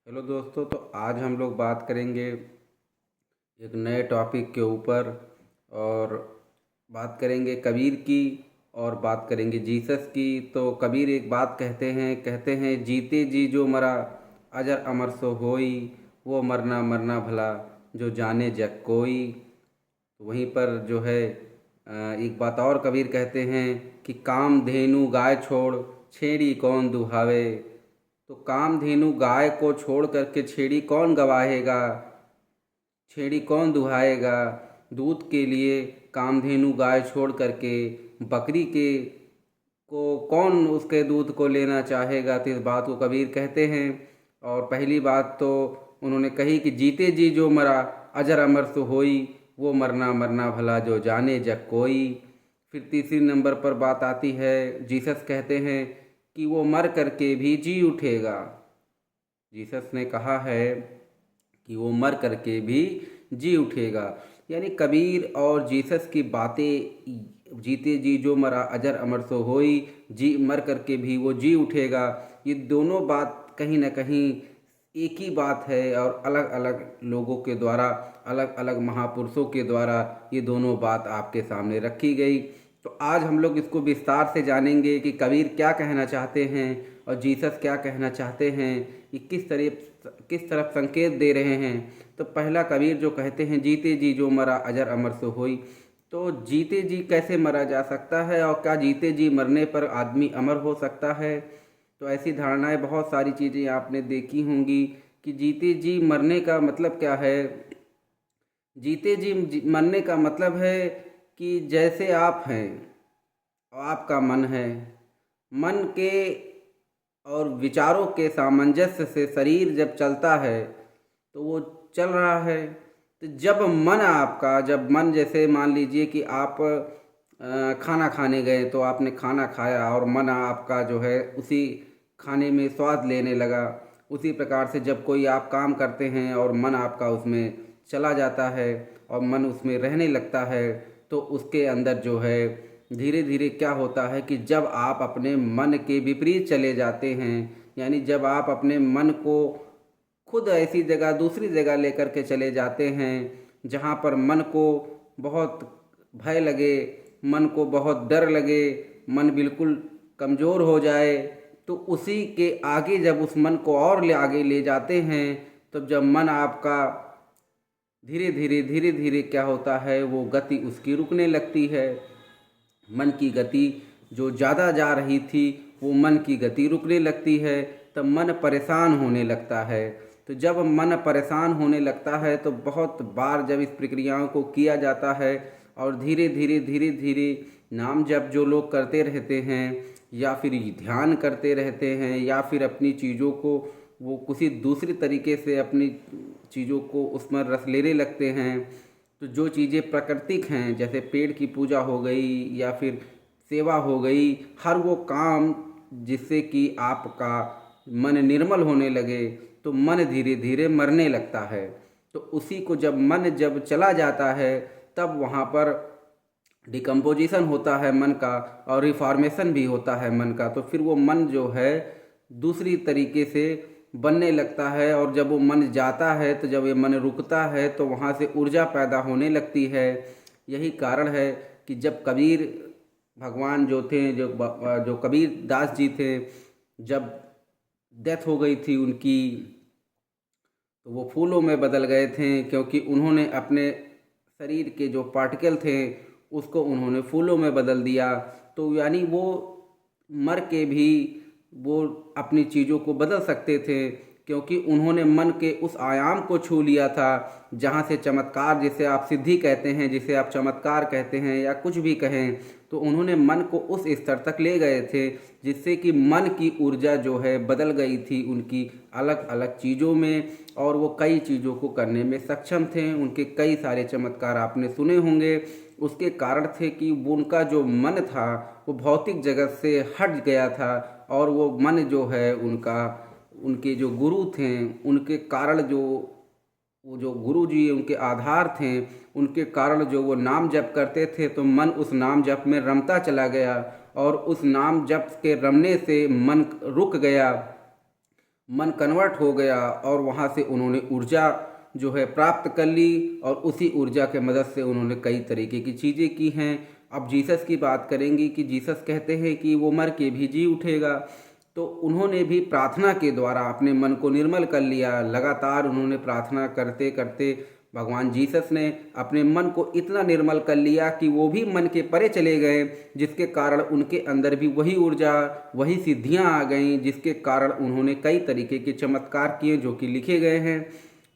Hello दोस्तों, तो आज हम लोग बात करेंगे एक नए टॉपिक के ऊपर। और बात करेंगे कबीर की और बात करेंगे जीसस की। तो कबीर एक बात कहते हैं जीते जी जो मरा अजर अमर सो होई, वो मरना मरना भला जो जाने जग कोई। तो वहीं पर जो है एक बात और कबीर कहते हैं कि काम धेनु गाय छोड़ छेड़ी कौन दुहावे। तो कामधेनु गाय को छोड़ करके छेड़ी कौन गवाएगा, छेड़ी कौन दुहाएगा। दूध के लिए कामधेनु गाय छोड़ करके बकरी के को कौन उसके दूध को लेना चाहेगा। तो इस बात को कबीर कहते हैं। और पहली बात तो उन्होंने कही कि जीते जी जो मरा अजर अमर सो होई, वो मरना मरना भला जो जाने जग कोई। फिर तीसरी नंबर पर बात आती है, जीसस कहते हैं कि वो मर करके भी जी उठेगा। जीसस ने कहा है कि वो मर करके भी जी उठेगा। यानी कबीर और जीसस की बातें, जीते जी जो मरा अजर अमर सो होई, जी मर करके भी वो जी उठेगा, ये दोनों बात कहीं ना कहीं एक ही बात है। और अलग अलग लोगों के द्वारा, अलग अलग महापुरुषों के द्वारा ये दोनों बात आपके सामने रखी गई। तो आज हम लोग इसको विस्तार से जानेंगे कि कबीर क्या कहना चाहते हैं और जीसस क्या कहना चाहते हैं, ये किस तरफ संकेत दे रहे हैं। तो पहला कबीर जो कहते हैं जीते जी जो मरा अजर अमर सो होई। तो जीते जी कैसे मरा जा सकता है और क्या जीते जी मरने पर आदमी अमर हो सकता है। तो ऐसी धारणाएं, बहुत सारी चीज़ें आपने देखी होंगी कि जीते जी मरने का मतलब क्या है। मरने का मतलब है कि जैसे आप हैं और आपका मन है, मन के और विचारों के सामंजस्य से शरीर जब चलता है तो वो चल रहा है। तो जब मन जैसे मान लीजिए कि आप खाना खाने गए, तो आपने खाना खाया और मन आपका जो है उसी खाने में स्वाद लेने लगा। उसी प्रकार से जब कोई आप काम करते हैं और मन आपका उसमें चला जाता है और मन उसमें रहने लगता है, तो उसके अंदर जो है धीरे धीरे क्या होता है कि जब आप अपने मन के विपरीत चले जाते हैं, यानी जब आप अपने मन को खुद ऐसी जगह दूसरी जगह लेकर के चले जाते हैं जहाँ पर मन को बहुत भय लगे, मन को बहुत डर लगे, मन बिल्कुल कमज़ोर हो जाए, तो उसी के आगे जब उस मन को और आगे ले जाते हैं, तब जब मन आपका धीरे धीरे क्या होता है, वो गति उसकी रुकने लगती है। मन की गति जो ज़्यादा जा रही थी, वो मन की गति रुकने लगती है। तब मन परेशान होने लगता है। तो जब मन परेशान होने लगता है तो बहुत बार जब इस प्रक्रियाओं को किया जाता है और धीरे धीरे नाम जप जो लोग करते रहते हैं या फिर ध्यान करते रहते हैं या फिर अपनी चीज़ों को वो किसी दूसरी तरीके से अपनी चीज़ों को उसमें रस लेने लगते हैं। तो जो चीज़ें प्राकृतिक हैं, जैसे पेड़ की पूजा हो गई या फिर सेवा हो गई, हर वो काम जिससे कि आपका मन निर्मल होने लगे, तो मन धीरे धीरे मरने लगता है। तो उसी को जब चला जाता है, तब वहाँ पर डिकम्पोजिशन होता है मन का और रिफॉर्मेशन भी होता है मन का। तो फिर वो मन जो है दूसरी तरीके से बनने लगता है। और जब वो मन जाता है, तो जब ये मन रुकता है, तो वहाँ से ऊर्जा पैदा होने लगती है। यही कारण है कि जब कबीर भगवान जो थे, जो कबीर दास जी थे, जब डेथ हो गई थी उनकी, तो वो फूलों में बदल गए थे, क्योंकि उन्होंने अपने शरीर के जो पार्टिकल थे उसको उन्होंने फूलों में बदल दिया। तो यानी वो मर के भी वो अपनी चीज़ों को बदल सकते थे, क्योंकि उन्होंने मन के उस आयाम को छू लिया था जहाँ से चमत्कार, जिसे आप सिद्धि कहते हैं, जिसे आप चमत्कार कहते हैं या कुछ भी कहें, तो उन्होंने मन को उस स्तर तक ले गए थे जिससे कि मन की ऊर्जा जो है बदल गई थी उनकी अलग अलग चीज़ों में, और वो कई चीज़ों को करने में सक्षम थे। उनके कई सारे चमत्कार आपने सुने होंगे। उसके कारण थे कि वो उनका जो मन था वो भौतिक जगत से हट गया था, और वो मन जो है उनका, उनके जो गुरु थे उनके कारण, वो जो गुरु जी उनके आधार थे, उनके कारण जो वो नाम जप करते थे, तो मन उस नाम जप में रमता चला गया और उस नाम जप के रमने से मन रुक गया। मन कन्वर्ट हो गया और वहाँ से उन्होंने ऊर्जा जो है प्राप्त कर ली और उसी ऊर्जा के मदद से उन्होंने कई तरीके की चीज़ें की हैं। अब जीसस की बात करेंगे कि जीसस कहते हैं कि वो मर के भी जी उठेगा, तो उन्होंने भी प्रार्थना के द्वारा अपने मन को निर्मल कर लिया। लगातार उन्होंने प्रार्थना करते करते भगवान जीसस ने अपने मन को इतना निर्मल कर लिया कि वो भी मन के परे चले गए, जिसके कारण उनके अंदर भी वही ऊर्जा, वही सिद्धियां आ गईं, जिसके कारण उन्होंने कई तरीके के चमत्कार किए जो कि लिखे गए हैं।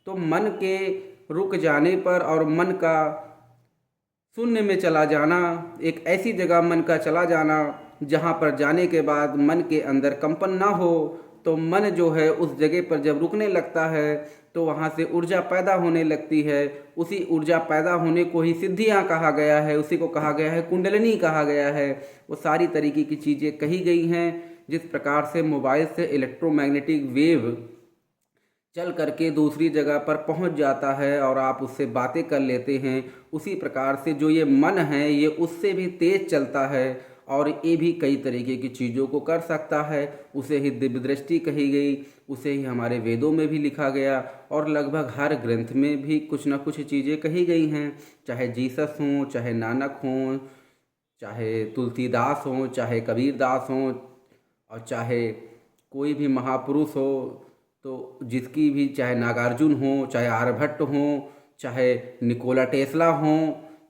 तो मन के रुक जाने पर और मन का शून्य में चला जाना, एक ऐसी जगह मन का चला जाना जहाँ पर जाने के बाद मन के अंदर कंपन ना हो, तो मन जो है उस जगह पर जब रुकने लगता है तो वहाँ से ऊर्जा पैदा होने लगती है। उसी ऊर्जा पैदा होने को ही सिद्धियाँ कहा गया है, उसी को कहा गया है कुंडलिनी कहा गया है। वो सारी तरीके की चीज़ें कही गई हैं। जिस प्रकार से मोबाइल से इलेक्ट्रोमैग्नेटिक वेव चल करके दूसरी जगह पर पहुंच जाता है और आप उससे बातें कर लेते हैं, उसी प्रकार से जो ये मन है ये उससे भी तेज चलता है और ये भी कई तरीके की चीज़ों को कर सकता है। उसे ही दिव्य दृष्टि कही गई, उसे ही हमारे वेदों में भी लिखा गया और लगभग हर ग्रंथ में भी कुछ ना कुछ चीज़ें कही गई हैं। चाहे जीसस हों, चाहे नानक हों, चाहे तुलसीदास हों, चाहे कबीरदास हों और चाहे कोई भी महापुरुष हो, तो जिसकी भी, चाहे नागार्जुन हो, चाहे आर्यभट्ट हो, चाहे निकोला टेस्ला हो,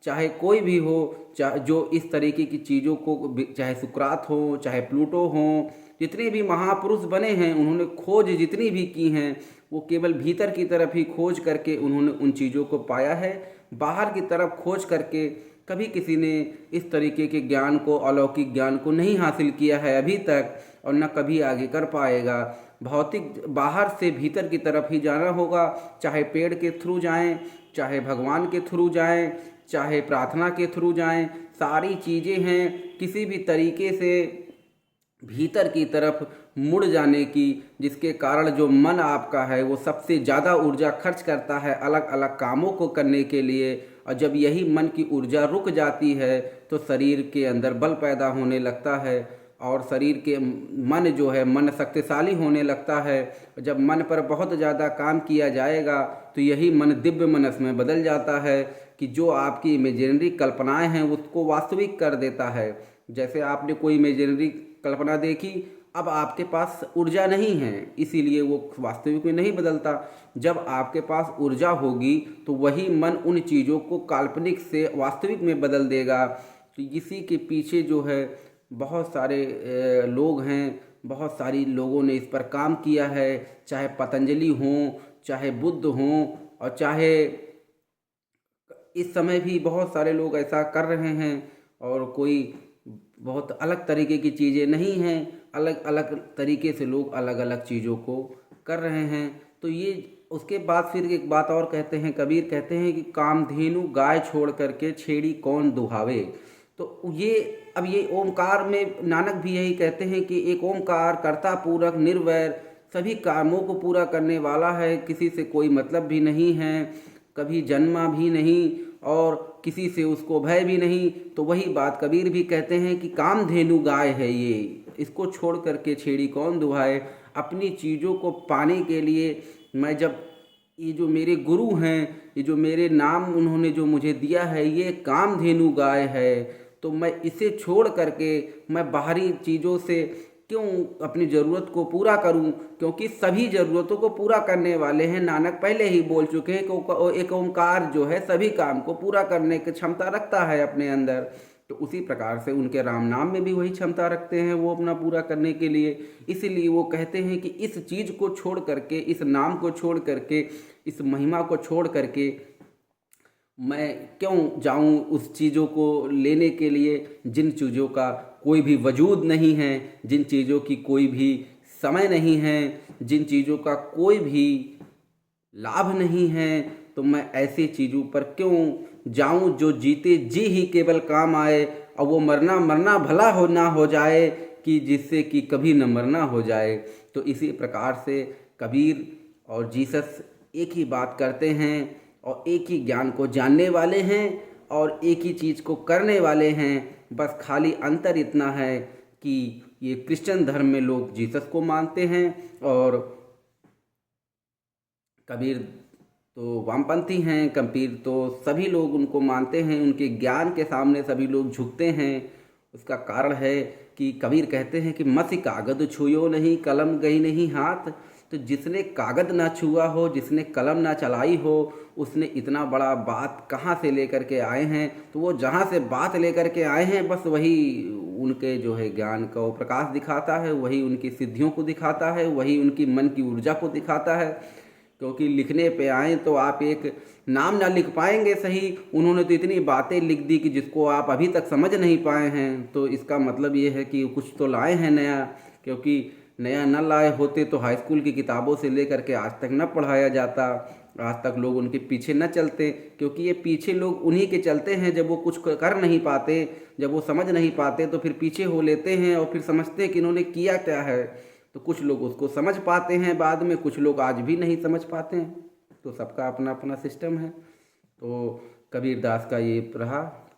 चाहे कोई भी हो, चाहे जो इस तरीके की चीज़ों को, चाहे सुकरात हो, चाहे प्लूटो हो, जितने भी महापुरुष बने हैं उन्होंने खोज जितनी भी की हैं वो केवल भीतर की तरफ ही खोज करके उन्होंने उन चीज़ों को पाया है। बाहर की तरफ खोज करके कभी किसी ने इस तरीके के ज्ञान को, अलौकिक ज्ञान को नहीं हासिल किया है अभी तक और न कभी आगे कर पाएगा। भौतिक बाहर से भीतर की तरफ ही जाना होगा, चाहे पेड़ के थ्रू जाएं, चाहे भगवान के थ्रू जाएं, चाहे प्रार्थना के थ्रू जाएं, सारी चीज़ें हैं किसी भी तरीके से भीतर की तरफ मुड़ जाने की, जिसके कारण जो मन आपका है वो सबसे ज़्यादा ऊर्जा खर्च करता है अलग अलग कामों को करने के लिए। और जब यही मन की ऊर्जा रुक जाती है तो शरीर के अंदर बल पैदा होने लगता है और शरीर के मन जो है, मन शक्तिशाली होने लगता है। जब मन पर बहुत ज़्यादा काम किया जाएगा तो यही मन दिव्य मनस में बदल जाता है कि जो आपकी इमेजिनरी कल्पनाएं हैं उसको वास्तविक कर देता है। जैसे आपने कोई इमेजिनरी कल्पना देखी, अब आपके पास ऊर्जा नहीं है इसीलिए वो वास्तविक में नहीं बदलता। जब आपके पास ऊर्जा होगी तो वही मन उन चीज़ों को काल्पनिक से वास्तविक में बदल देगा। तो इसी के पीछे जो है बहुत सारे लोग हैं, बहुत सारी लोगों ने इस पर काम किया है, चाहे पतंजलि हों, चाहे बुद्ध हों और चाहे इस समय भी बहुत सारे लोग ऐसा कर रहे हैं। और कोई बहुत अलग तरीके की चीज़ें नहीं हैं, अलग अलग तरीके से लोग अलग अलग चीज़ों को कर रहे हैं। तो ये उसके बाद फिर एक बात और कहते हैं, कबीर कहते हैं कि कामधेनु गाय छोड़ करके छेड़ी कौन दुहावे। तो ये अब ये ओमकार में नानक भी यही कहते हैं कि एक ओमकार कर्ता पूरक निर्वैर सभी कामों को पूरा करने वाला है, किसी से कोई मतलब भी नहीं है, कभी जन्मा भी नहीं और किसी से उसको भय भी नहीं। तो वही बात कबीर भी कहते हैं कि कामधेनु गाय है ये, इसको छोड़ करके छेड़ी कौन दुहाए। अपनी चीज़ों को पाने के लिए मैं जब ये जो मेरे गुरु हैं, ये जो मेरे नाम उन्होंने जो मुझे दिया है ये कामधेनु गाय है, तो मैं इसे छोड़ करके मैं बाहरी चीज़ों से क्यों अपनी ज़रूरत को पूरा करूं, क्योंकि सभी ज़रूरतों को पूरा करने वाले हैं। नानक पहले ही बोल चुके हैं कि एक ओंकार जो है सभी काम को पूरा करने की क्षमता रखता है अपने अंदर। तो उसी प्रकार से उनके राम नाम में भी वही क्षमता रखते हैं वो अपना पूरा करने के लिए। इसीलिए वो कहते हैं कि इस चीज़ को छोड़ करके, इस नाम को छोड़ करके, इस महिमा को छोड़ करके मैं क्यों जाऊं उस चीज़ों को लेने के लिए जिन चीज़ों का कोई भी वजूद नहीं है, जिन चीज़ों की कोई भी समय नहीं है, जिन चीज़ों का कोई भी लाभ नहीं है। तो मैं ऐसी चीज़ों पर क्यों जाऊं जो जीते जी ही केवल काम आए और वो मरना मरना भला हो ना हो जाए कि जिससे कि कभी न मरना हो जाए। तो इसी प्रकार से कबीर और जीसस एक ही बात करते हैं और एक ही ज्ञान को जानने वाले हैं और एक ही चीज़ को करने वाले हैं। बस खाली अंतर इतना है कि ये क्रिश्चियन धर्म में लोग जीसस को मानते हैं और कबीर तो वामपंथी हैं, कबीर तो सभी लोग उनको मानते हैं, उनके ज्ञान के सामने सभी लोग झुकते हैं। उसका कारण है कि कबीर कहते हैं कि मसी कागद छुयो नहीं, कलम गई नहीं हाथ। तो जिसने कागद ना छुआ हो, जिसने कलम ना चलाई हो, उसने इतना बड़ा बात कहाँ से लेकर के आए हैं। तो वो जहाँ से बात लेकर के आए हैं, बस वही उनके जो है ज्ञान का वो प्रकाश दिखाता है, वही उनकी सिद्धियों को दिखाता है, वही उनकी मन की ऊर्जा को दिखाता है। क्योंकि लिखने पे आए तो आप एक नाम ना लिख पाएंगे सही, उन्होंने तो इतनी बातें लिख दी कि जिसको आप अभी तक समझ नहीं पाए हैं। तो इसका मतलब ये है कि कुछ तो लाए हैं नया, क्योंकि नया न लाए होते तो हाई स्कूल की किताबों से लेकर के आज तक न पढ़ाया जाता, आज तक लोग उनके पीछे न चलते। क्योंकि ये पीछे लोग उन्हीं के चलते हैं जब वो कुछ कर नहीं पाते, जब वो समझ नहीं पाते तो फिर पीछे हो लेते हैं और फिर समझते हैं कि इन्होंने किया क्या है। तो कुछ लोग उसको समझ पाते हैं बाद में, कुछ लोग आज भी नहीं समझ पाते हैं। तो सबका अपना अपना सिस्टम है। तो कबीर दास का ये रहा।